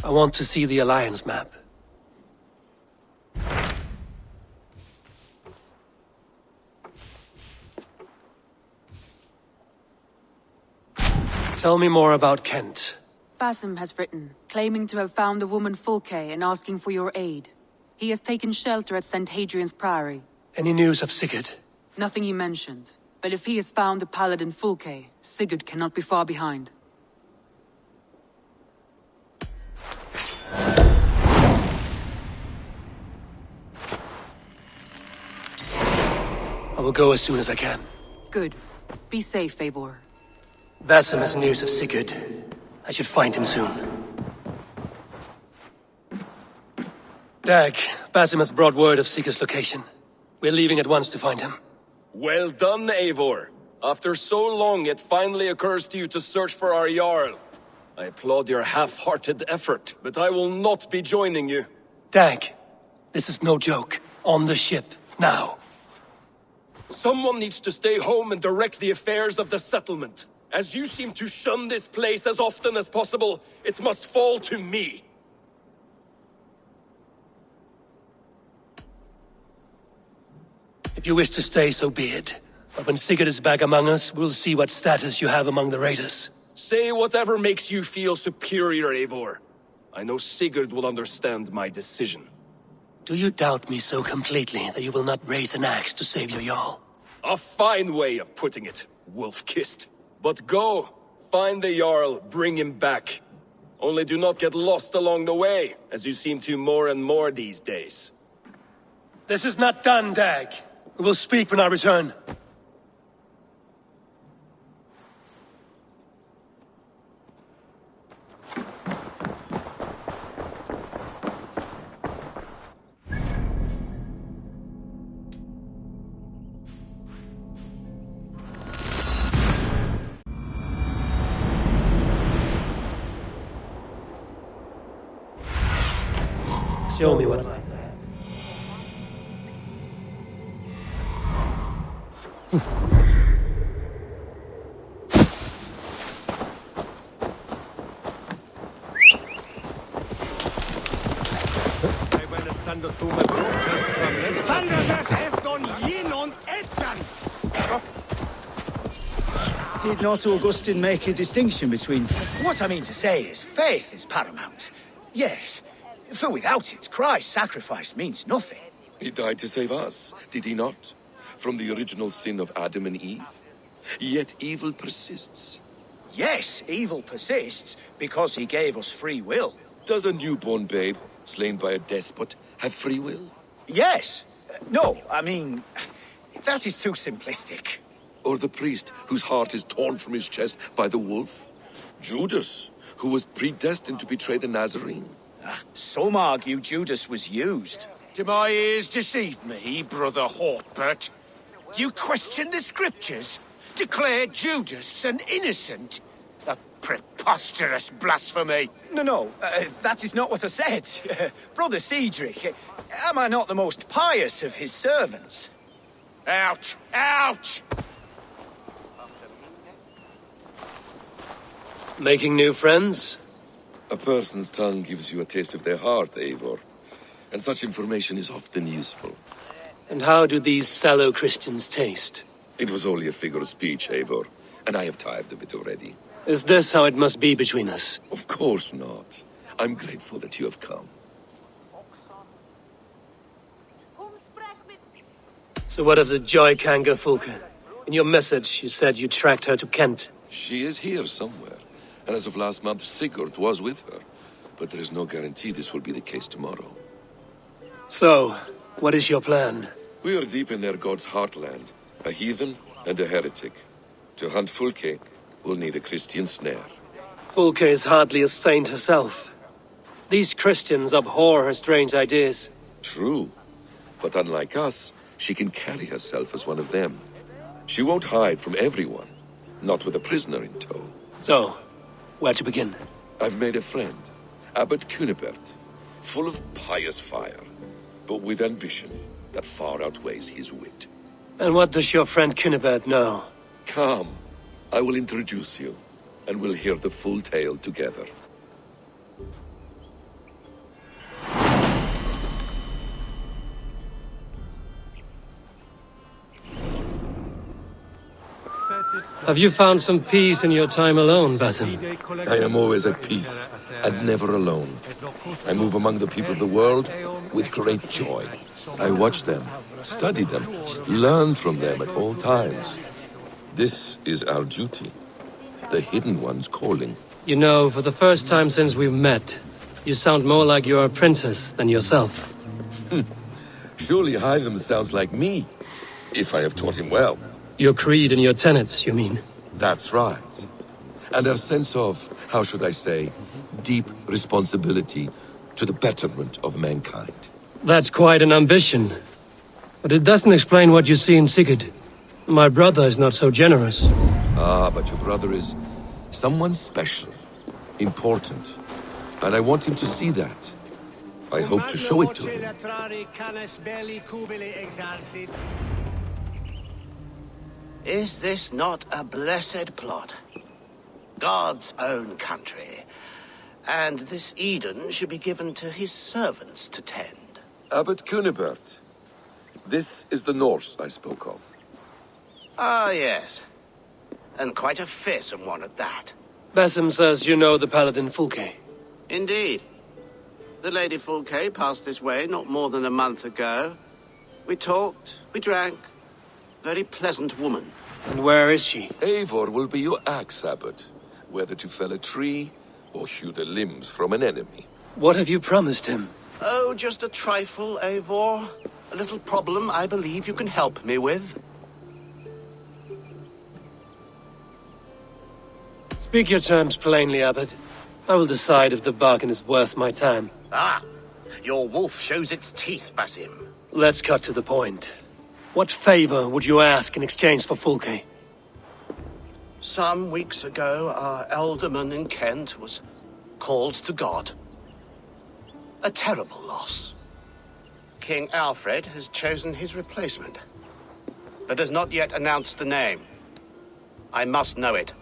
I want to see the Alliance map. Tell me more about Kent. Basim has written, claiming to have found the woman Fulke and asking for your aid. He has taken shelter at St. Hadrian's Priory. Any news of Sigurd? Nothing he mentioned. But if he has found the paladin Fulke, Sigurd cannot be far behind. I will go as soon as I can. Good. Be safe, Eivor. Basim has news of Sigurd. I should find him soon. Dag, Basim has brought word of Sigurd's location. We're leaving at once to find him. Well done, Eivor. After so long, it finally occurs to you to search for our Jarl. I applaud your half-hearted effort, but I will not be joining you. Dag, this is no joke. On the ship, now. Someone needs to stay home and direct the affairs of the settlement. As you seem to shun this place as often as possible, it must fall to me. If you wish to stay, so be it. But when Sigurd is back among us, we'll see what status you have among the raiders. Say whatever makes you feel superior, Eivor. I know Sigurd will understand my decision. Do you doubt me so completely that you will not raise an axe to save your Jarl? A fine way of putting it, wolf-kissed. But go, find the Jarl, bring him back. Only do not get lost along the way, as you seem to more and more these days. This is not done, Dag. We will speak when I return. Show me what I... Did not Augustine make a distinction between... What I mean to say is, faith is paramount. Yes, for without it, Christ's sacrifice means nothing. He died to save us, did he not? From the original sin of Adam and Eve. Yet evil persists. Yes, evil persists because he gave us free will. Does a newborn babe, slain by a despot, have free will? Yes. No, I mean, that is too simplistic. Or the priest whose heart is torn from his chest by the wolf? Judas, who was predestined to betray the Nazarene? Some argue Judas was used. Do my ears deceive me, Brother Hortbert? You question the scriptures? Declare Judas an innocent? A preposterous blasphemy! No, that is not what I said. Brother Cedric, am I not the most pious of his servants? Out! Out! Making new friends? A person's tongue gives you a taste of their heart, Eivor. And such information is often useful. And how do these sallow Christians taste? It was only a figure of speech, Eivor, and I have tired of it already. Is this how it must be between us? Of course not. I'm grateful that you have come. So what of the Joy Kanga Fulke? In your message, you said you tracked her to Kent. She is here somewhere, and as of last month, Sigurd was with her. But there is no guarantee this will be the case tomorrow. So, what is your plan? We are deep in their god's heartland, a heathen and a heretic. To hunt Fulke, we'll need a Christian snare. Fulke is hardly a saint herself. These Christians abhor her strange ideas. True, but unlike us, she can carry herself as one of them. She won't hide from everyone, not with a prisoner in tow. So, where to begin? I've made a friend, Abbot Kunibert, full of pious fire, but with ambition that far outweighs his wit. And what does your friend Kunibert know? Come, I will introduce you, and we'll hear the full tale together. Have you found some peace in your time alone, Basim? I am always at peace, and never alone. I move among the people of the world with great joy. I watch them, study them, learn from them at all times. This is our duty, the Hidden One's calling. You know, for the first time since we've met, you sound more like you're a princess than yourself. Surely Hytham sounds like me, if I have taught him well. Your creed and your tenets, you mean? That's right. And our sense of, how should I say, deep responsibility to the betterment of mankind. That's quite an ambition. But it doesn't explain what you see in Sigurd. My brother is not so generous. Ah, but your brother is someone special, important. And I want him to see that. I hope to show it to him. Is this not a blessed plot? God's own country. And this Eden should be given to his servants to tend. Abbot Kunibert. This is the Norse I spoke of. Ah, yes. And quite a fearsome one at that. Basim says you know the paladin Fulke. Indeed. The Lady Fulke passed this way not more than a month ago. We talked, we drank. Very pleasant woman. And where is she? Eivor will be your axe, Abbot. Whether to fell a tree or hew the limbs from an enemy. What have you promised him? Oh, just a trifle, Eivor. A little problem I believe you can help me with. Speak your terms plainly, Abbot. I will decide if the bargain is worth my time. Ah, your wolf shows its teeth, Basim. Let's cut to the point. What favor would you ask in exchange for Fulke? Some weeks ago, our alderman in Kent was called to God. A terrible loss. King Alfred has chosen his replacement, but has not yet announced the name. I must know it.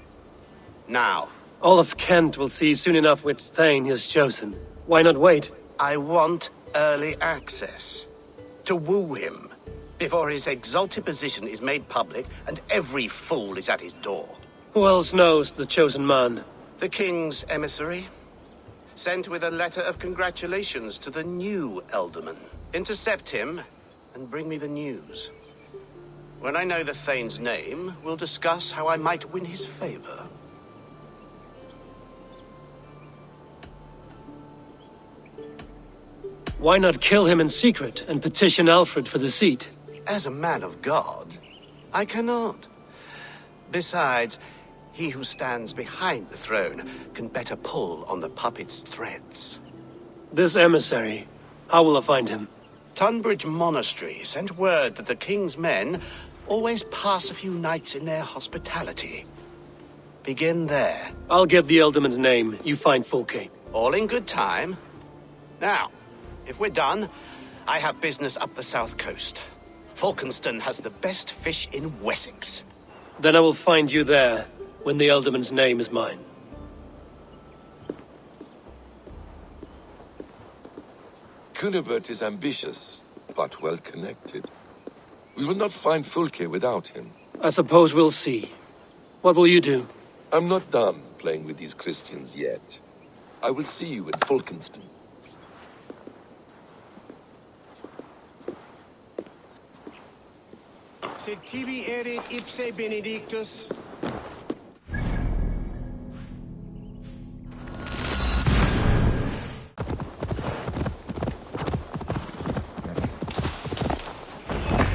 Now. All of Kent will see soon enough which Thane he has chosen. Why not wait? I want early access. To woo him, before his exalted position is made public and every fool is at his door. Who else knows the chosen man? The king's emissary, sent with a letter of congratulations to the new alderman. Intercept him and bring me the news. When I know the Thane's name, we'll discuss how I might win his favor. Why not kill him in secret and petition Alfred for the seat? As a man of God, I cannot. Besides, he who stands behind the throne can better pull on the puppet's threads. This emissary, how will I find him? Tunbridge Monastery sent word that the king's men always pass a few nights in their hospitality. Begin there. I'll get the Elderman's name. You find Fulke. All in good time. Now, if we're done, I have business up the south coast. Falkenston has the best fish in Wessex. Then I will find you there, when the Elderman's name is mine. Kunibert is ambitious, but well-connected. We will not find Fulke without him. I suppose we'll see. What will you do? I'm not done playing with these Christians yet. I will see you at Falkenston. Sed tibi erit ipse benedictus.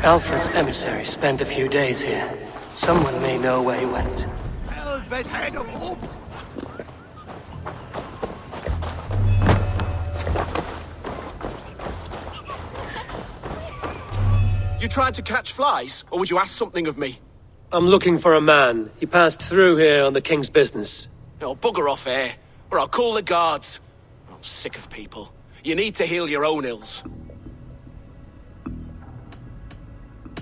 Alfred's emissary spent a few days here. Someone may know where he went. You tried to catch flies, or would you ask something of me? I'm looking for a man. He passed through here on the king's business. No, bugger off here, or I'll call the guards. I'm sick of people. You need to heal your own ills.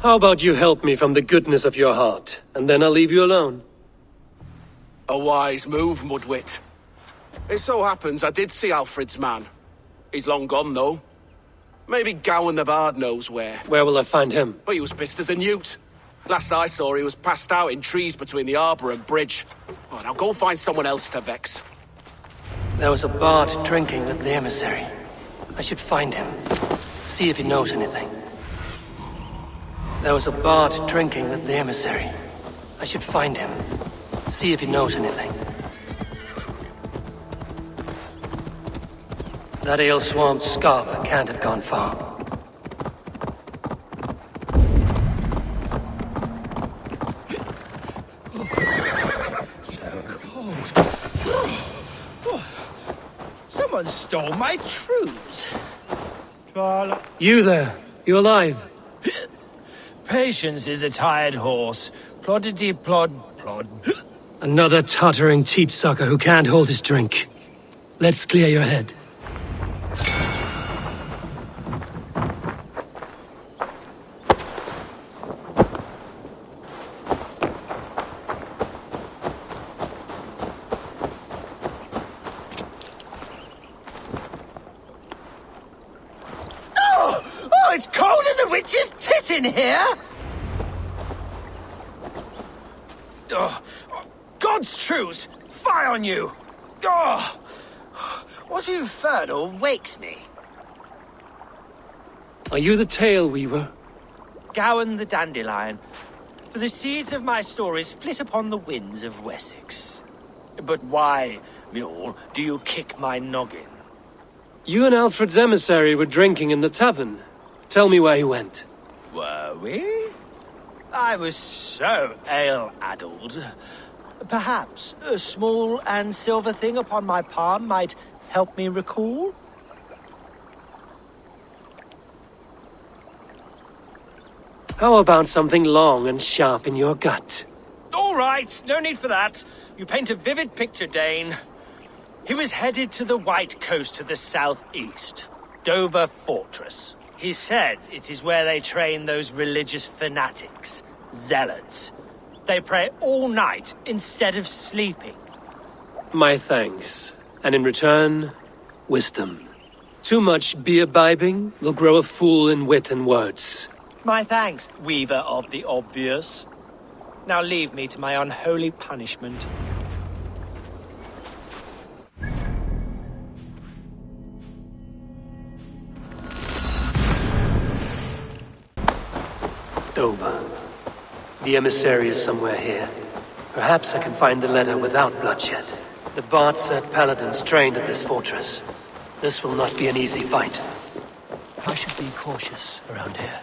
How about you help me from the goodness of your heart, and then I'll leave you alone? A wise move, Mudwit. It so happens I did see Alfred's man. He's long gone, though. Maybe Gowan the Bard knows where. Where will I find him? But he was pissed as a newt. Last I saw, he was passed out in trees between the arbor and bridge. Oh, now go find someone else to vex. There was a bard drinking with the emissary. I should find him. See if he knows anything. There was a bard drinking with the emissary. I should find him. See if he knows anything. That ale-swamped scarp can't have gone far. Someone stole my trews. You there? You alive? Patience is a tired horse. Ploddity plod plod. Another tottering teat-sucker who can't hold his drink. Let's clear your head. Oh, it's cold as a witch's tit in here! Oh, God's truce! Fie on you! Oh, what infernal wakes me? Are you the tale weaver? Gowan the dandelion. For the seeds of my stories flit upon the winds of Wessex. But why, mule, do you kick my noggin? You and Alfred's emissary were drinking in the tavern. Tell me where he went. Were we? I was so ale-addled. Perhaps a small and silver thing upon my palm might help me recall? How about something long and sharp in your gut? All right, no need for that. You paint a vivid picture, Dane. He was headed to the White Coast to the southeast, Dover Fortress. He said it is where they train those religious fanatics, zealots. They pray all night instead of sleeping. My thanks. And in return, wisdom. Too much beer-bibbing will grow a fool in wit and words. My thanks, weaver of the obvious. Now leave me to my unholy punishment. Dover. The emissary is somewhere here. Perhaps I can find the letter without bloodshed. The bard said paladins trained at this fortress. This will not be an easy fight. I should be cautious around here.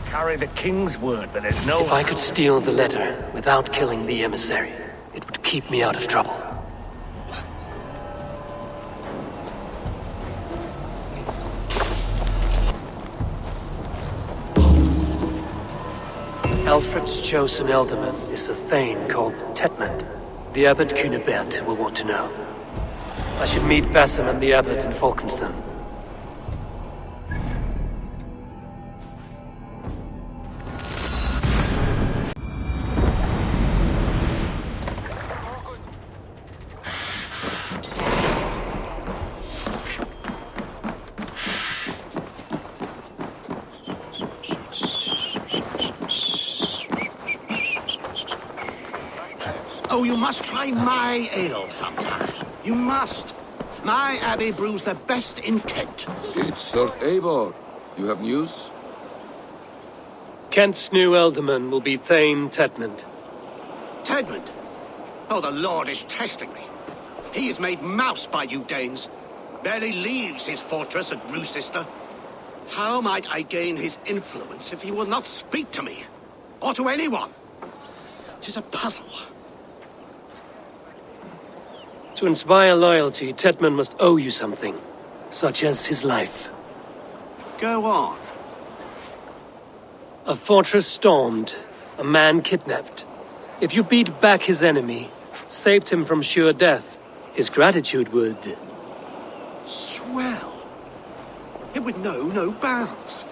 Carry the king's word, but there's no... If I could steal the letter without killing the emissary, it would keep me out of trouble. Alfred's chosen ealdorman is a thane called Tetmund. The Abbot Kunibert will want to know. I should meet Basim and the Abbot in Falkenston. Oh, you must try my ale sometime. You must. My abbey brews the best in Kent. It's Sir Eivor. You have news? Kent's new ealdorman will be Thane Tetmund. Tedmund. Oh, the Lord is testing me. He is made mouse by you Danes. Barely leaves his fortress at Roosister. How might I gain his influence if he will not speak to me? Or to anyone? 'Tis a puzzle. To inspire loyalty, Tetmund must owe you something, such as his life. Go on. A fortress stormed, a man kidnapped. If you beat back his enemy, saved him from sure death, his gratitude would... Swell. It would know no bounds.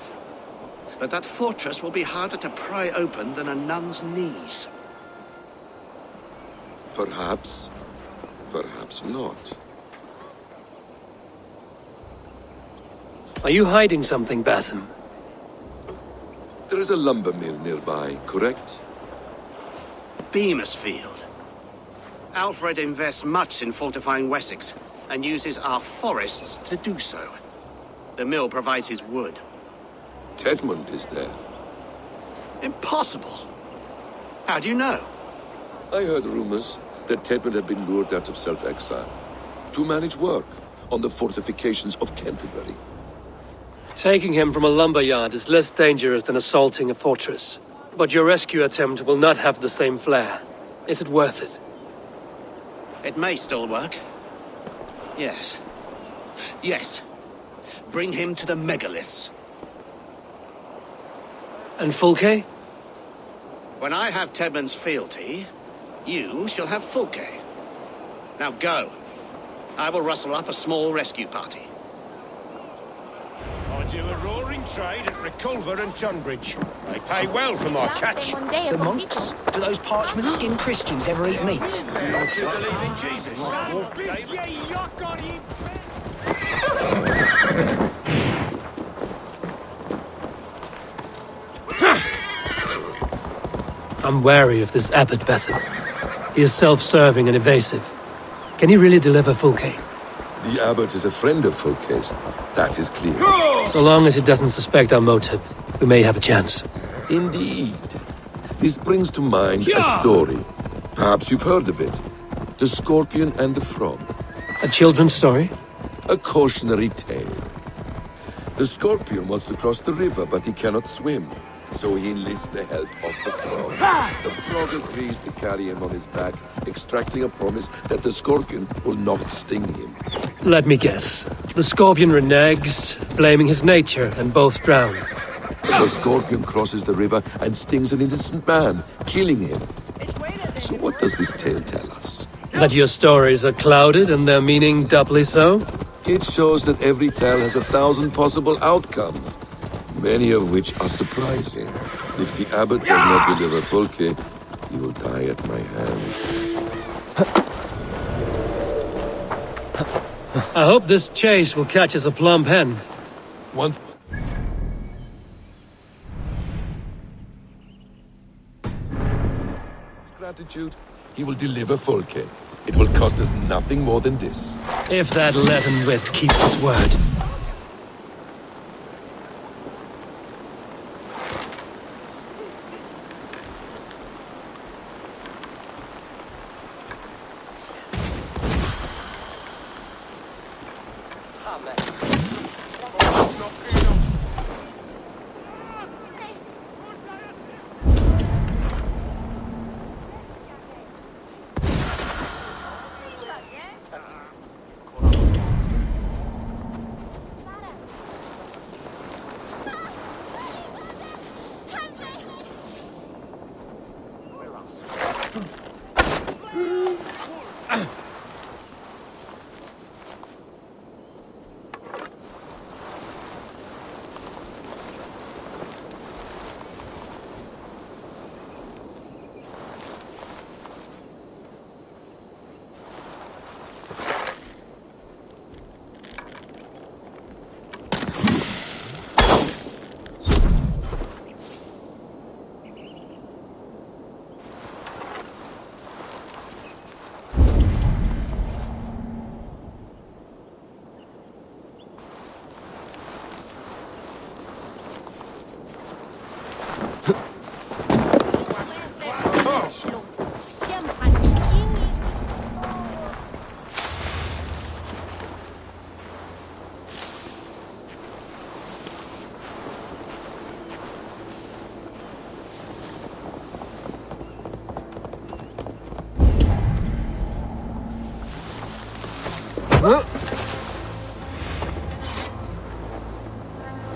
But that fortress will be harder to pry open than a nun's knees. Perhaps. Perhaps not. Are you hiding something, Basim? There is a lumber mill nearby, correct? Beamisfield. Alfred invests much in fortifying Wessex, and uses our forests to do so. The mill provides his wood. Tedmund is there. Impossible! How do you know? I heard rumors that Tedmund had been lured out of self-exile to manage work on the fortifications of Canterbury. Taking him from a lumberyard is less dangerous than assaulting a fortress. But your rescue attempt will not have the same flair. Is it worth it? It may still work. Yes. Yes. Bring him to the megaliths. And Fulke? When I have Tedmund's fealty, you shall have Fulke. Now go. I will rustle up a small rescue party. I do a roaring trade at Reculver and Tunbridge. They pay well for my catch. The monks? Do those parchment-skinned Christians ever eat meat? Don't you believe in Jesus? I'm wary of this Abbot Basim. He is self-serving and evasive. Can he really deliver Fulke? The Abbot is a friend of Fulke's. That is clear. So long as he doesn't suspect our motive, we may have a chance. Indeed. This brings to mind a story. Perhaps you've heard of it. The Scorpion and the Frog. A children's story? A cautionary tale. The Scorpion wants to cross the river, but he cannot swim. So he enlists the help of the Frog. The Frog agrees to carry him on his back, extracting a promise that the Scorpion will not sting him. Let me guess. The Scorpion reneges, blaming his nature, and both drown. The Scorpion crosses the river and stings an innocent man, killing him. So what does this tale tell us? That your stories are clouded and their meaning doubly so? It shows that every tale has 1,000 possible outcomes, many of which are surprising. If the Abbot does not deliver Fulke, he will die at my hand. I hope this chase will catch us a plump hen. Once gratitude, he will deliver Fulke. It will cost us nothing more than this. If that leaden wit keeps his word.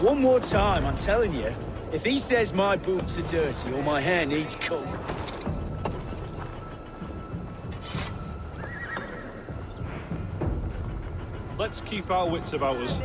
One more time, I'm telling you. If he says my boots are dirty or my hair needs comb. Let's keep our wits about us.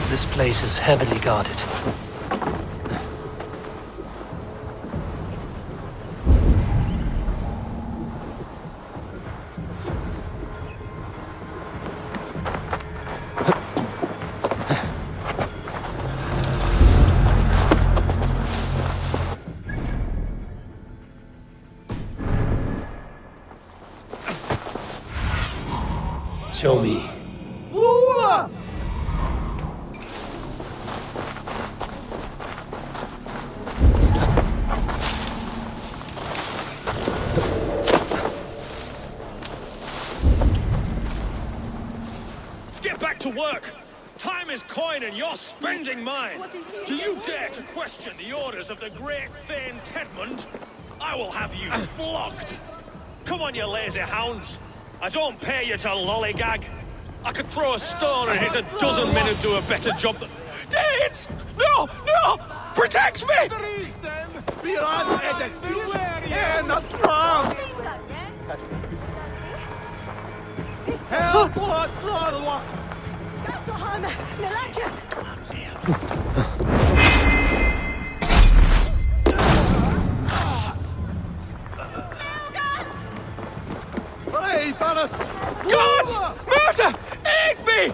This place is heavily guarded. Show me. Get back to work! Time is coin and you're spending mine! Do you dare to question the orders of the great Thane Tedmund? I will have you flogged! Come on, you lazy hounds! I don't pay you to lollygag! I could throw a stone and hit a dozen men who do a better job than... Danes! No! No! Protect me! Guards! Murder! Aid me!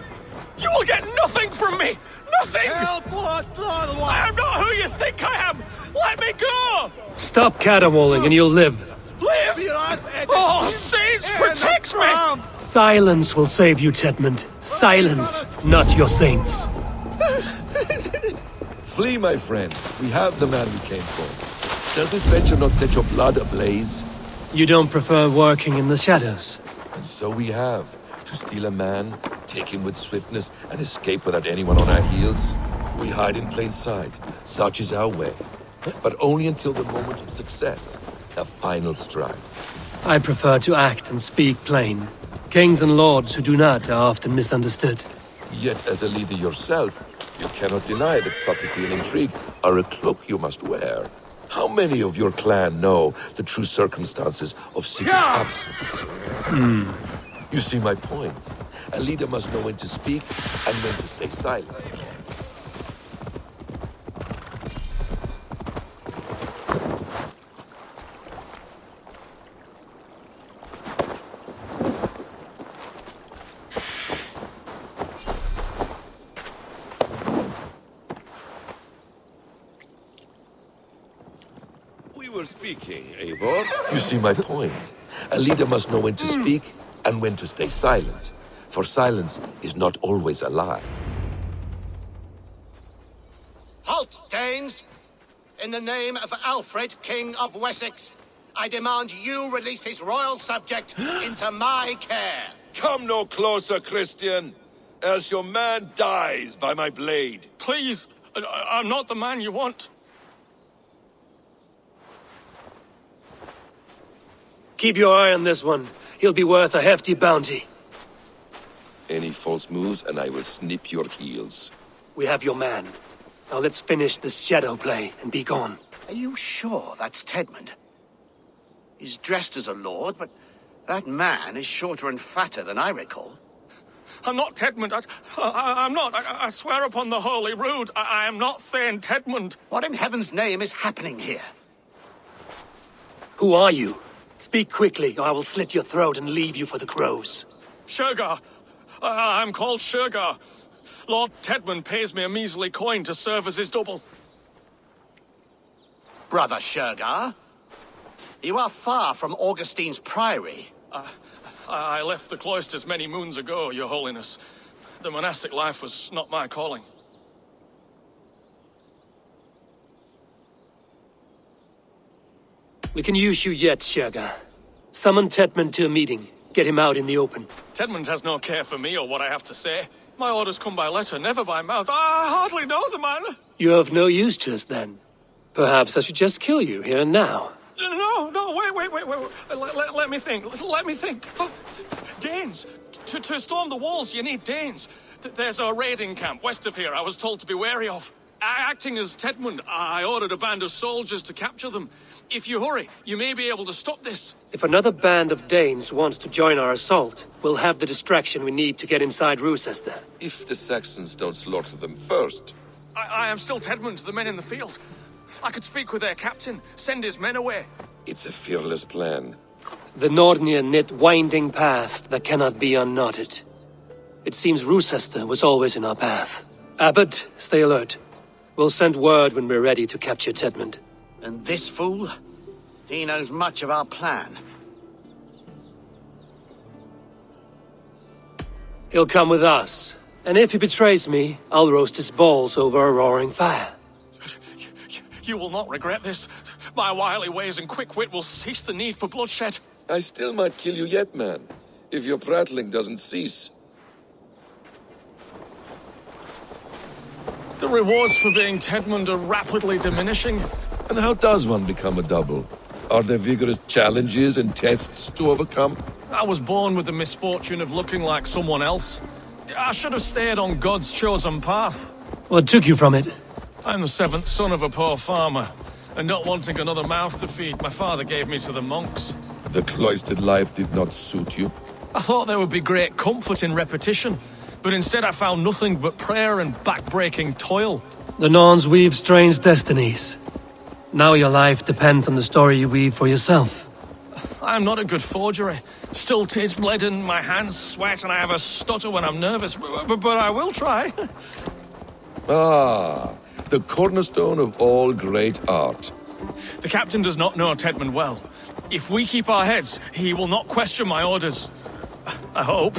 You will get nothing from me! Nothing! I am not who you think I am! Let me go! Stop caterwauling and you'll live. Live! Oh, saints, protect me! Silence will save you, Tedmund. Silence, not your saints. Flee, my friend. We have the man we came for. Does this venture not set your blood ablaze? You don't prefer working in the shadows? And so we have. To steal a man, take him with swiftness, and escape without anyone on our heels. We hide in plain sight. Such is our way. But only until the moment of success. The final strike. I prefer to act and speak plain. Kings and lords who do not are often misunderstood. Yet as a leader yourself, you cannot deny that subtlety and intrigue are a cloak you must wear. How many of your clan know the true circumstances of Sigurd's absence? You see my point. A leader must know when to speak and when to stay silent. We were speaking, Eivor. You see my point. A leader must know when to speak and when to stay silent, for silence is not always a lie. Halt, Danes! In the name of Alfred, King of Wessex, I demand you release his royal subject into my care. Come no closer, Christian, else your man dies by my blade. Please, I'm not the man you want. Keep your eye on this one. He'll be worth a hefty bounty. Any false moves and I will snip your heels. We have your man. Now let's finish this shadow play and be gone. Are you sure that's Tedmund? He's dressed as a lord, but that man is shorter and fatter than I recall. I'm not Tedmund. I'm not. I swear upon the Holy Rood, I am not Thane Tedmund. What in heaven's name is happening here? Who are you? Speak quickly, or I will slit your throat and leave you for the crows. Shergar. I'm called Shergar. Lord Tedmund pays me a measly coin to serve as his double. Brother Shergar, you are far from Augustine's priory. I left the cloisters many moons ago, Your Holiness. The monastic life was not my calling. We can use you yet, Shergar. Summon Tedmund to a meeting. Get him out in the open. Tedmund has no care for me or what I have to say. My orders come by letter, never by mouth. I hardly know the man. You're of no use to us, then. Perhaps I should just kill you here and now. No, wait. Let me think. Oh, Danes! To storm the walls, you need Danes. There's a raiding camp west of here I was told to be wary of. Acting as Tedmund, I ordered a band of soldiers to capture them. If you hurry, you may be able to stop this. If another band of Danes wants to join our assault, we'll have the distraction we need to get inside Rochester. If the Saxons don't slaughter them first. I am still Tedmund to the men in the field. I could speak with their captain, send his men away. It's a fearless plan. The Nordnir knit winding paths that cannot be unknotted. It seems Rochester was always in our path. Abbot, stay alert. We'll send word when we're ready to capture Tedmund. And this fool? He knows much of our plan. He'll come with us. And if he betrays me, I'll roast his balls over a roaring fire. You will not regret this. My wily ways and quick wit will cease the need for bloodshed. I still might kill you yet, man. If your prattling doesn't cease. The rewards for being Tedmund are rapidly diminishing. And how does one become a double? Are there vigorous challenges and tests to overcome? I was born with the misfortune of looking like someone else. I should have stayed on God's chosen path. What took you from it? I'm the seventh son of a poor farmer, and not wanting another mouth to feed, my father gave me to the monks. The cloistered life did not suit you? I thought there would be great comfort in repetition, but instead I found nothing but prayer and back-breaking toil. The Norns weave strange destinies. Now your life depends on the story you weave for yourself. I am not a good forgery. Stilted, leaden, my hands sweat, and I have a stutter when I'm nervous, but I will try. Ah, the cornerstone of all great art. The captain does not know Tedmund well. If we keep our heads, he will not question my orders. I hope.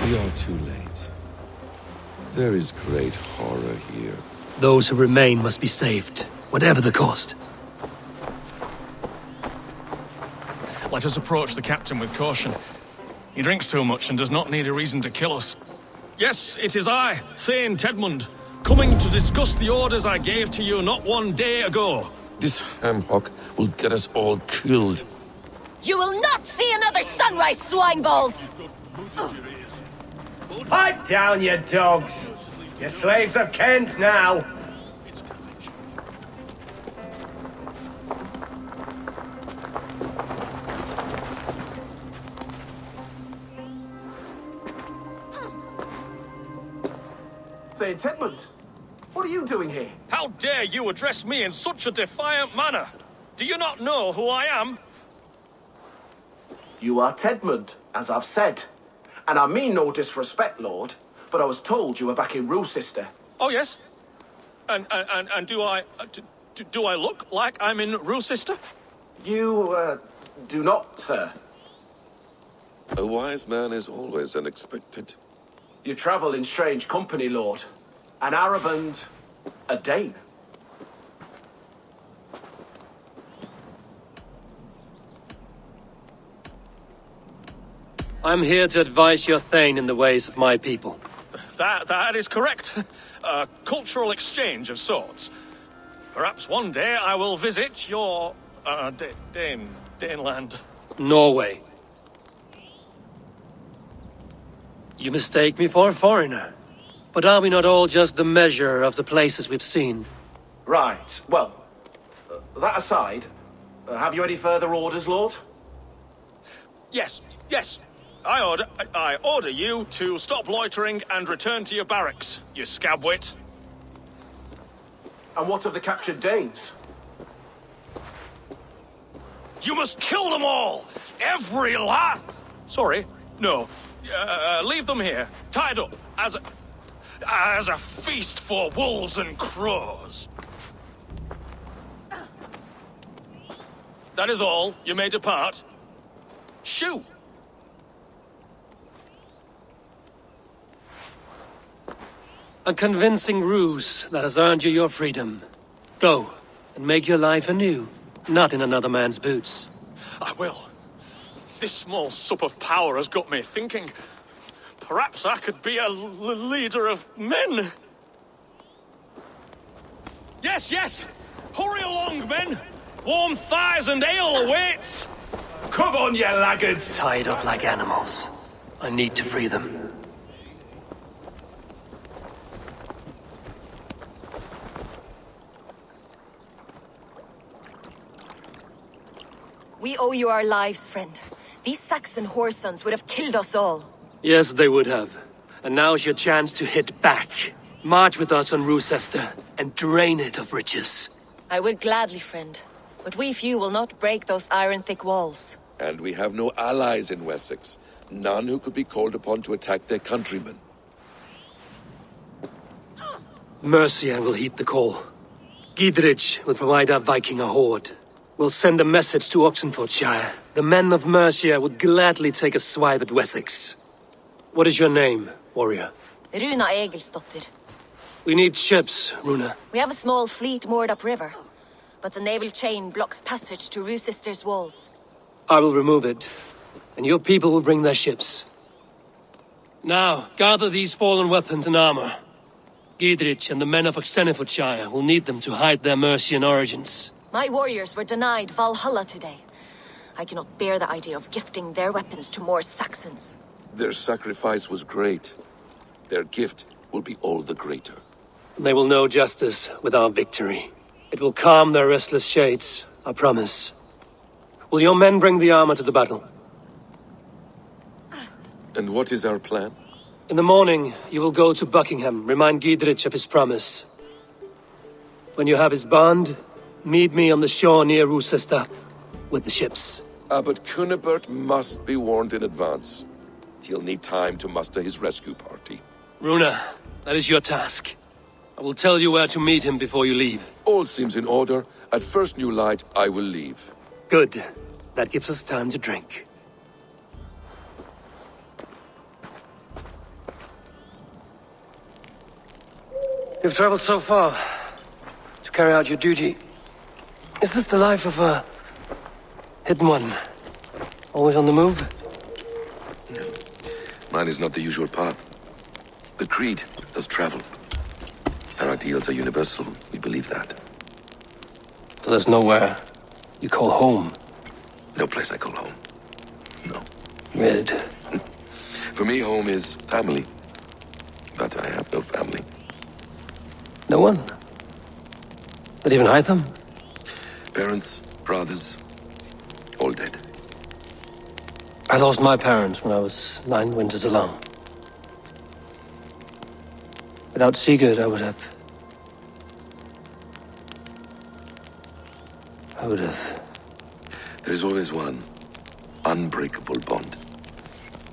We are too late. There is great horror here. Those who remain must be saved, whatever the cost. Let us approach the captain with caution. He drinks too much and does not need a reason to kill us. Yes, it is I, Thane Tedmund, coming to discuss the orders I gave to you not one day ago. This ham-hock will get us all killed. You will not see another sunrise, swine balls! Pipe down, you dogs! Your slaves of Kent now! Say, Tedmund, what are you doing here? How dare you address me in such a defiant manner? Do you not know who I am? You are Tedmund, as I've said. And I mean no disrespect, Lord, but I was told you were back in Rochester. Oh, yes? And do I look like I'm in Rochester? You, do not, sir. A wise man is always unexpected. You travel in strange company, Lord. An Arab and a Dane. I'm here to advise your Thane in the ways of my people. That is correct. A cultural exchange of sorts. Perhaps one day I will visit your, Daneland. Norway. You mistake me for a foreigner. But are we not all just the measure of the places we've seen? Right. Well, that aside, have you any further orders, Lord? Yes. I order you to stop loitering and return to your barracks, you scabwit. And what of the captured Danes? You must kill them all! Every last... Sorry, no. Leave them here, tied up, as a feast for wolves and crows. That is all. You may depart. Shoo! A convincing ruse that has earned you your freedom. Go, and make your life anew, not in another man's boots. I will. This small sup of power has got me thinking. Perhaps I could be a leader of men. Yes, yes! Hurry along, men! Warm thighs and ale awaits! Come on, you laggards! Tied up like animals. I need to free them. We owe you our lives, friend. These Saxon whoresons would have killed us all. Yes, they would have. And now's your chance to hit back. March with us on Rochester and drain it of riches. I would gladly, friend. But we few will not break those iron-thick walls. And we have no allies in Wessex. None who could be called upon to attack their countrymen. Mercia will heed the call. Gidrich will provide our Viking a horde. We'll send a message to Oxenfordshire. The men of Mercia would gladly take a swipe at Wessex. What is your name, warrior? Runa Egilsdotter. We need ships, Runa. We have a small fleet moored upriver, but the naval chain blocks passage to Rochester's walls. I will remove it, and your people will bring their ships. Now, gather these fallen weapons and armor. Gidrich and the men of Oxenfordshire will need them to hide their Mercian origins. My warriors were denied Valhalla today. I cannot bear the idea of gifting their weapons to more Saxons. Their sacrifice was great. Their gift will be all the greater. They will know justice with our victory. It will calm their restless shades, I promise. Will your men bring the armor to the battle? And what is our plan? In the morning, you will go to Buckingham, remind Gidrich of his promise. When you have his bond, meet me on the shore near Rochester with the ships. Abbot Kunibert must be warned in advance. He'll need time to muster his rescue party. Runa, that is your task. I will tell you where to meet him before you leave. All seems in order. At first new light, I will leave. Good. That gives us time to drink. You've traveled so far to carry out your duty. Is this the life of a hidden one? Always on the move? No. Mine is not the usual path. The Creed does travel. Our ideals are universal. We believe that. So there's nowhere you call home? No place I call home. No. Mid. For me, home is family. But I have no family. No one? Not even Hytham? Parents, brothers, all dead. I lost my parents when I was 9 winters alone. Without Sigurd, I would have... There is always one unbreakable bond.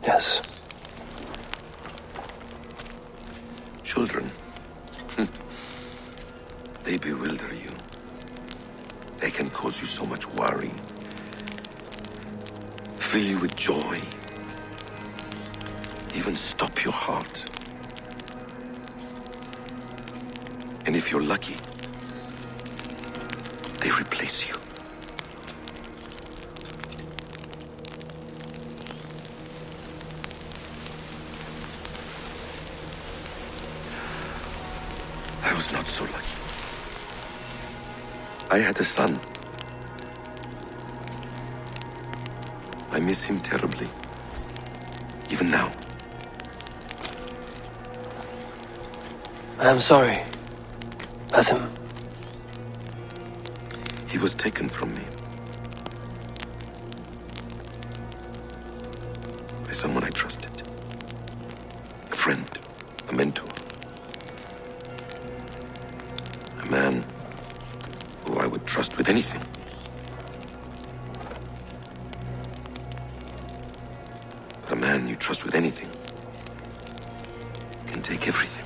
Yes. Children. They bewilder you. They can cause you so much worry. Fill you with joy. Even stop your heart. And if you're lucky, they replace you. I was not so lucky. I had a son. I miss him terribly. Even now. I am sorry, Basim. He was taken from me. By someone I trusted. A friend, a mentor. A man who I would trust with anything. man you trust with anything can take everything.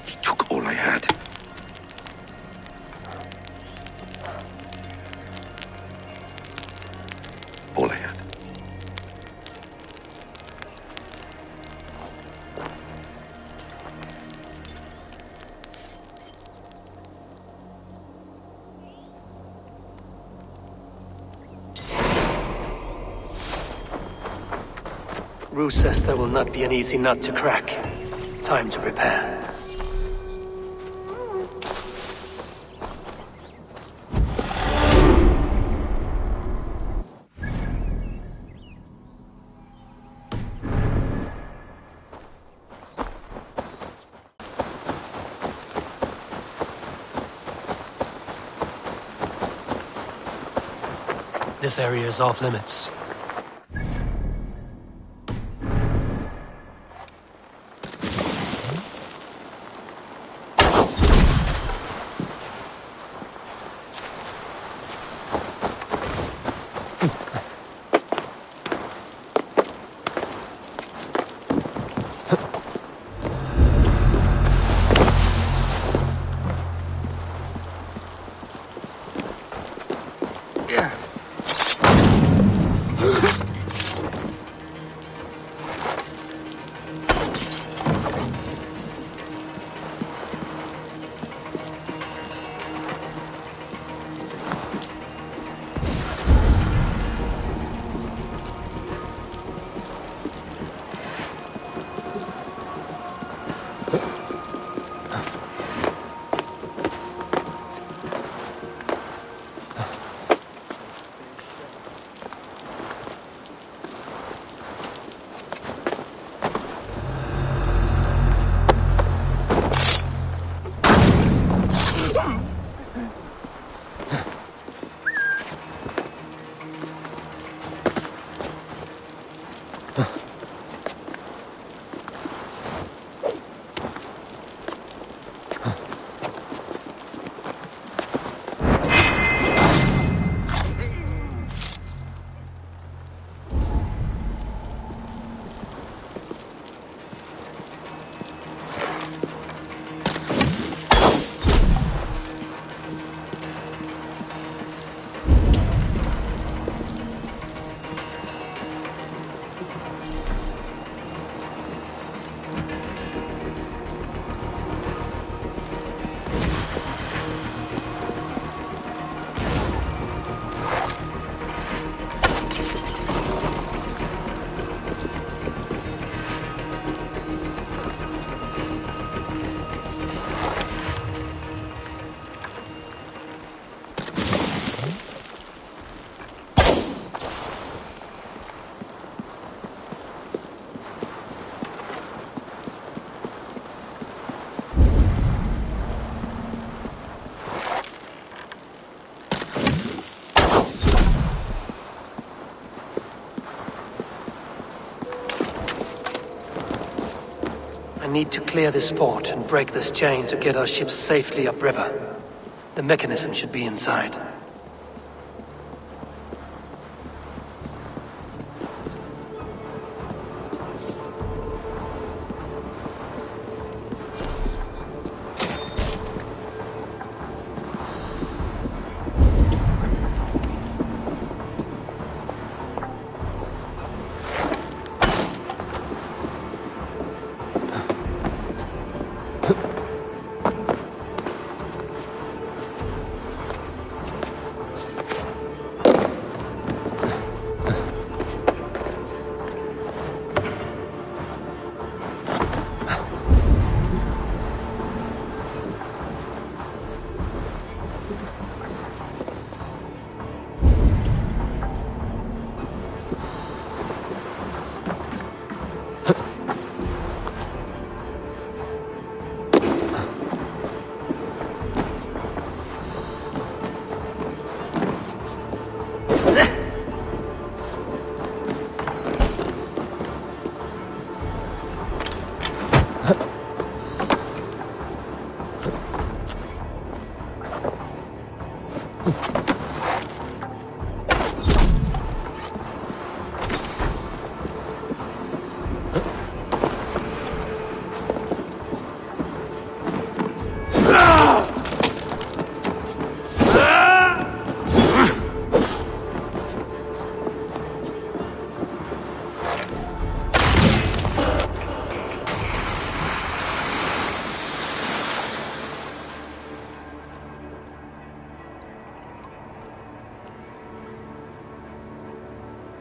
He took all I had. All I had. Roos says there will not be an easy nut to crack. Time to prepare. This area is off limits. I need to clear this fort and break this chain to get our ships safely upriver. The mechanism should be inside.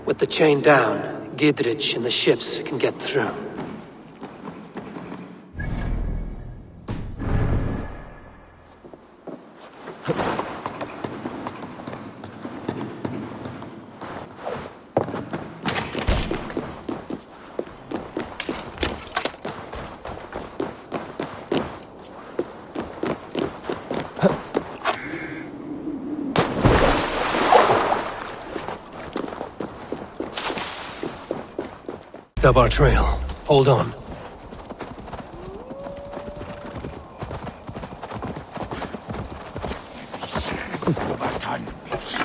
With the chain down, Gidrich and the ships can get through. Up our trail. Hold on.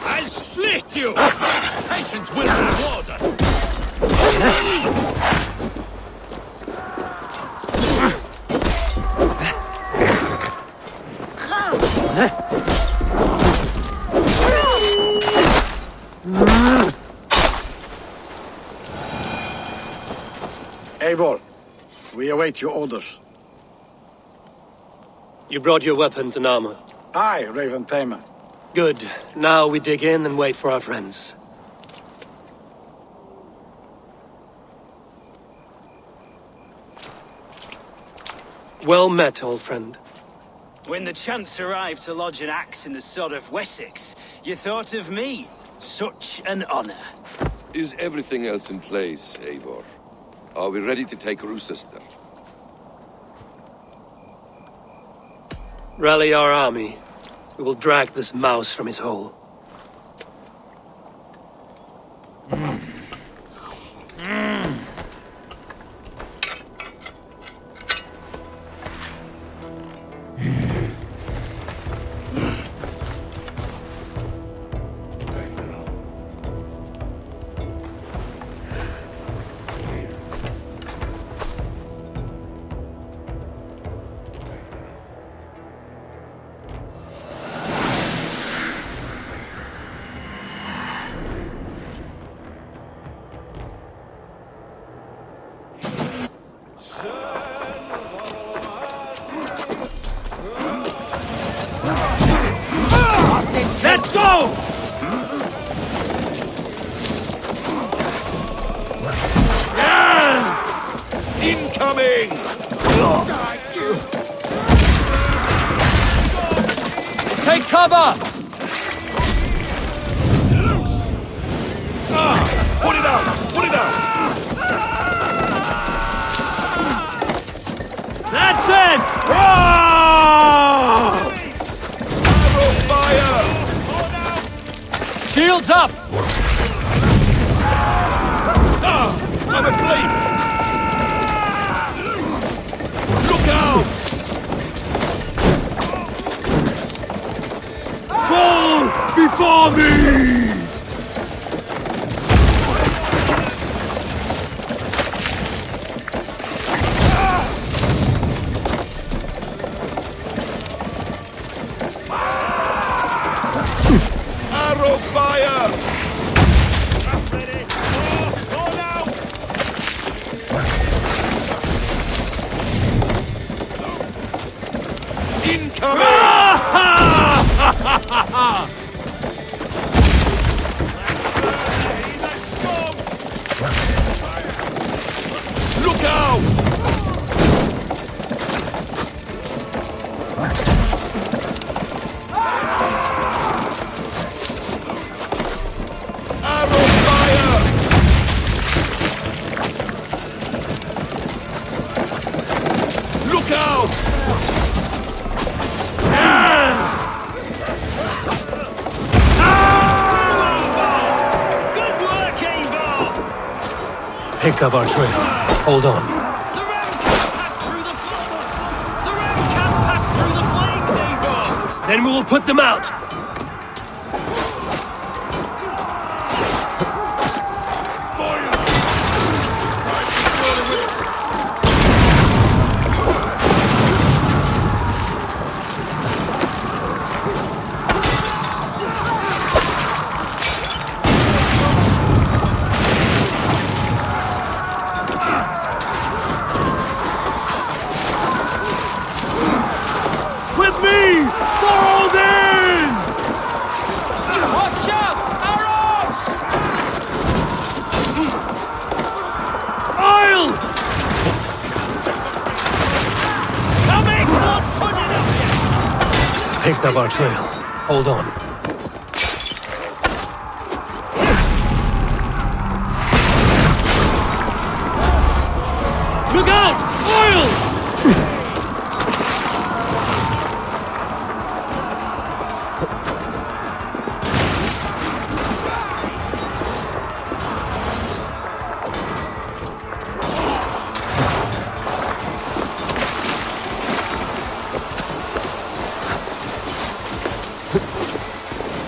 I'll split you! Patience will reward us! Eivor, we await your orders. You brought your weapons and armor. Aye, Raven Tamer. Good. Now we dig in and wait for our friends. Well met, old friend. When the chance arrived to lodge an axe in the sod of Wessex, you thought of me. Such an honor. Is everything else in place, Eivor? Are we ready to take Rochester? Rally our army. We will drag this mouse from his hole. Let's go! Yes! Incoming! Take cover! Put it out! Put it out! That's it! Arrow fire! Shields up! I'm asleep! Look out! Fall before me! Arrow fire! Look out! Arrow fire! Look out! Good work, Eivor! Pick up our trail. Hold on. The ram can't pass through the flames! The ram can't pass through the flames, Eivor! Then we will put them out. With me! For ODIN! Picked up our trail. Hold on. Look out! Oil!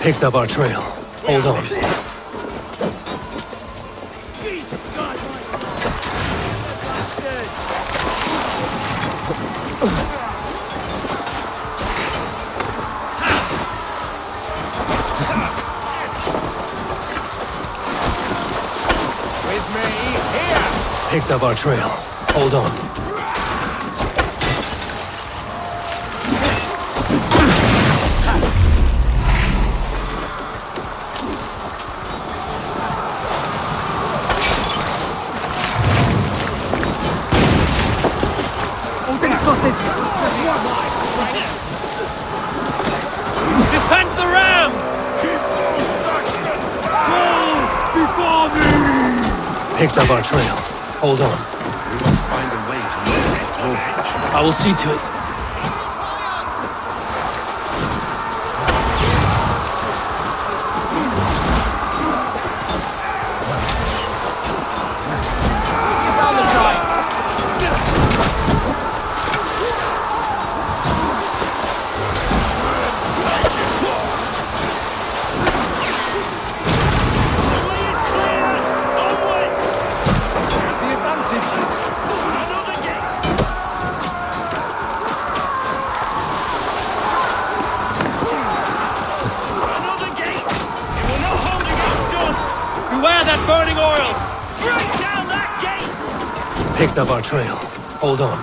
Picked up our trail. Hold on. Jesus God, bastards! With me, here! Picked up our trail. Hold on. Defend the ram! Keep those Saxons down before me! Picked up our trail. Hold on. We must find a way to locate drawbridge. I will see to it. Down the side! The way is clear! Onwards! The advantage! Another gate! Another gate! It will not hold against us! Beware that burning oil! Break down that gate! Picked up our trail. Hold on.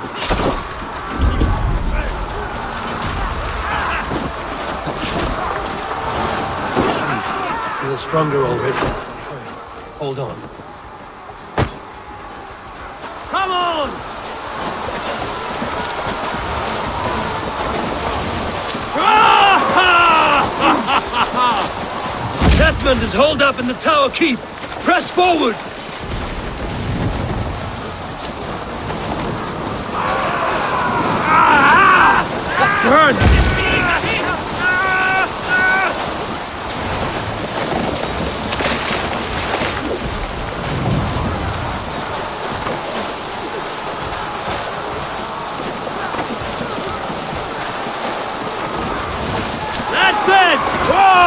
Feel stronger already. Hold on. Come on! Deathman is holed up in the tower keep. Press forward! Burn! That's it! Whoa!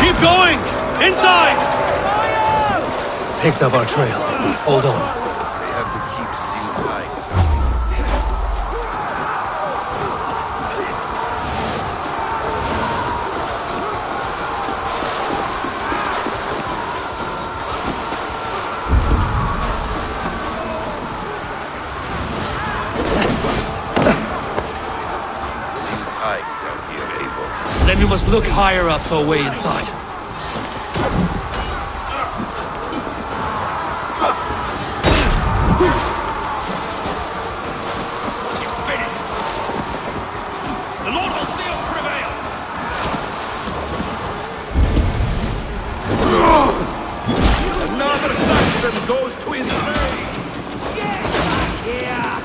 Keep going! Inside! Picked up our trail. Hold on. They have the keep sealed tight. Sealed tight down here, Eivor. Then we must look higher up for a way inside. The Lord will see us prevail! Another Saxon goes to his grave! Get back here!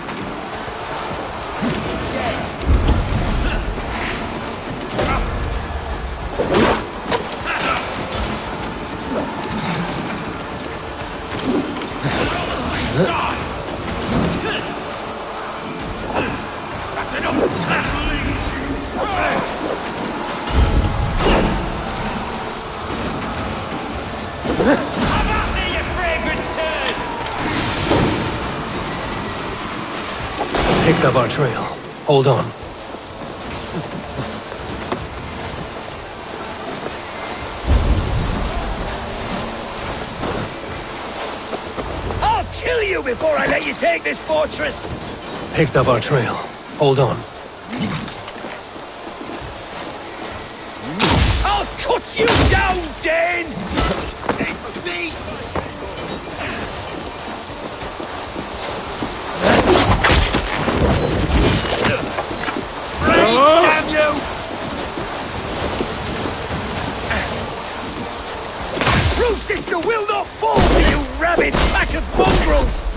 That's enough! Picked up our trail. Hold on. I'll kill you before I let you take this fortress! Picked up our trail. Hold on. I'll cut you down, Dane! It's me! Damn you! Rue Sister will not fall to you, rabid pack of mongrels!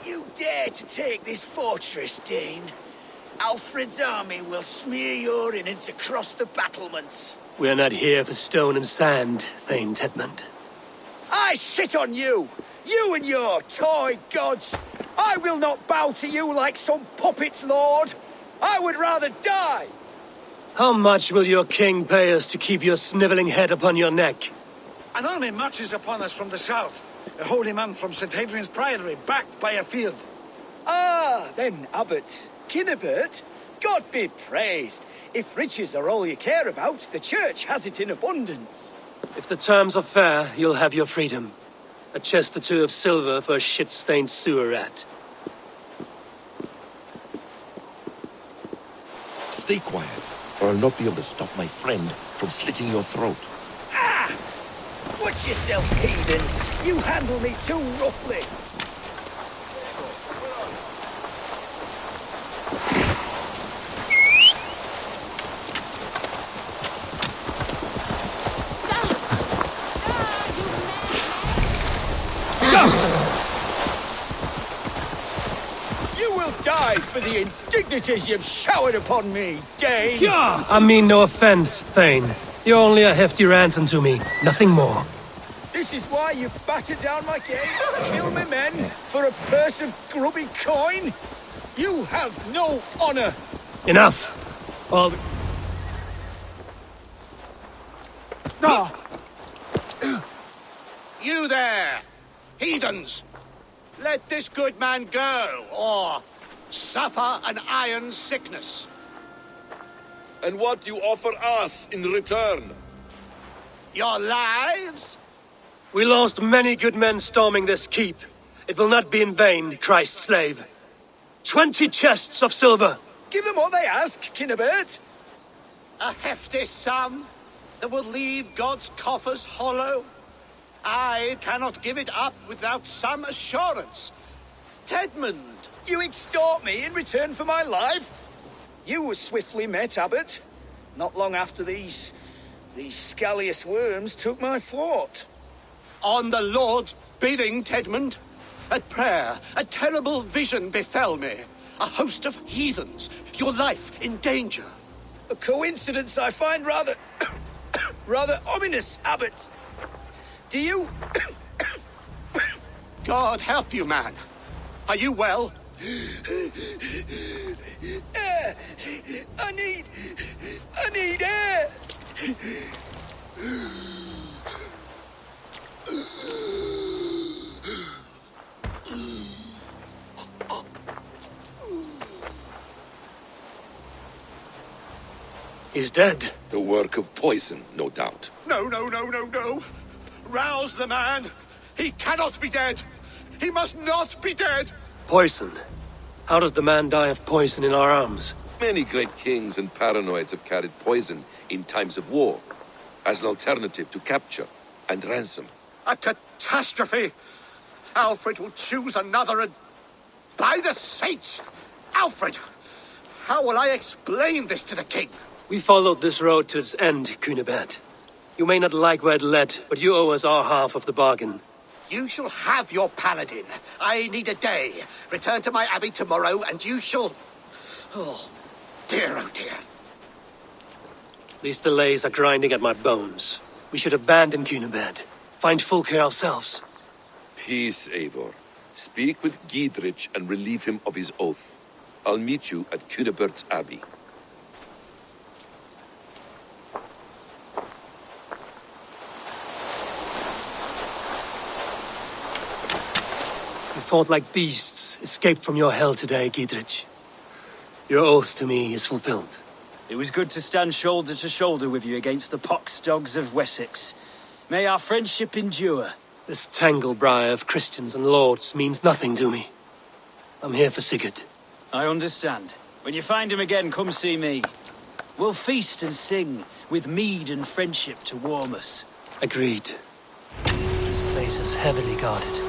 You dare to take this fortress, Dane? Alfred's army will smear your innards across the battlements. We are not here for stone and sand, Thane Tedmund. I shit on you! You and your toy gods! I will not bow to you like some puppet's lord! I would rather die! How much will your king pay us to keep your sniveling head upon your neck? An army marches upon us from the south. A holy man from St. Hadrian's Priory, backed by a field. Ah, then, Abbot. Kunibert, God be praised. If riches are all you care about, the church has it in abundance. If the terms are fair, you'll have your freedom. A chest or two of silver for a shit-stained sewer rat. Stay quiet, or I'll not be able to stop my friend from slitting your throat. Ah! Watch yourself, heathen. You handle me too roughly. You will die for the indignities you've showered upon me, Dane! I mean no offense, Thane. You're only a hefty ransom to me, nothing more. This is why you batter down my gate, kill my men, for a purse of grubby coin? You have no honor! Enough! All... No! You there! Heathens! Let this good man go, or suffer an iron sickness. And what you offer us in return? Your lives? We lost many good men storming this keep. It will not be in vain, Christ's slave. 20 chests of silver! Give them what they ask, Kunibert! A hefty sum that will leave God's coffers hollow? I cannot give it up without some assurance. Tedmund! You extort me in return for my life? You were swiftly met, Abbot. Not long after these scallious worms took my fort. On the Lord's bidding, Tedmund. At prayer, a terrible vision befell me. A host of heathens, your life in danger. A coincidence I find rather... rather ominous, Abbot. Do you... God help you, man. Are you well? Air! I need air! He's dead. The work of poison, no doubt. No. Rouse the man. He cannot be dead. He must not be dead. Poison. How does the man die of poison in our arms? Many great kings and paranoids have carried poison in times of war, as an alternative to capture and ransom. A catastrophe! Alfred will choose another and... By the saints! Alfred! How will I explain this to the king? We followed this road to its end, Kunibert. You may not like where it led, but you owe us our half of the bargain. You shall have your paladin. I need a day. Return to my abbey tomorrow, and you shall... Oh dear. These delays are grinding at my bones. We should abandon Kunibert. Find Fulke ourselves. Peace, Eivor. Speak with Giedrich and relieve him of his oath. I'll meet you at Kunibert's abbey. You fought like beasts, escaped from your hell today, Giedrich. Your oath to me is fulfilled. It was good to stand shoulder to shoulder with you against the pox dogs of Wessex. May our friendship endure. This tangle-briar of Christians and lords means nothing to me. I'm here for Sigurd. I understand. When you find him again, come see me. We'll feast and sing, with mead and friendship to warm us. Agreed. This place is heavily guarded.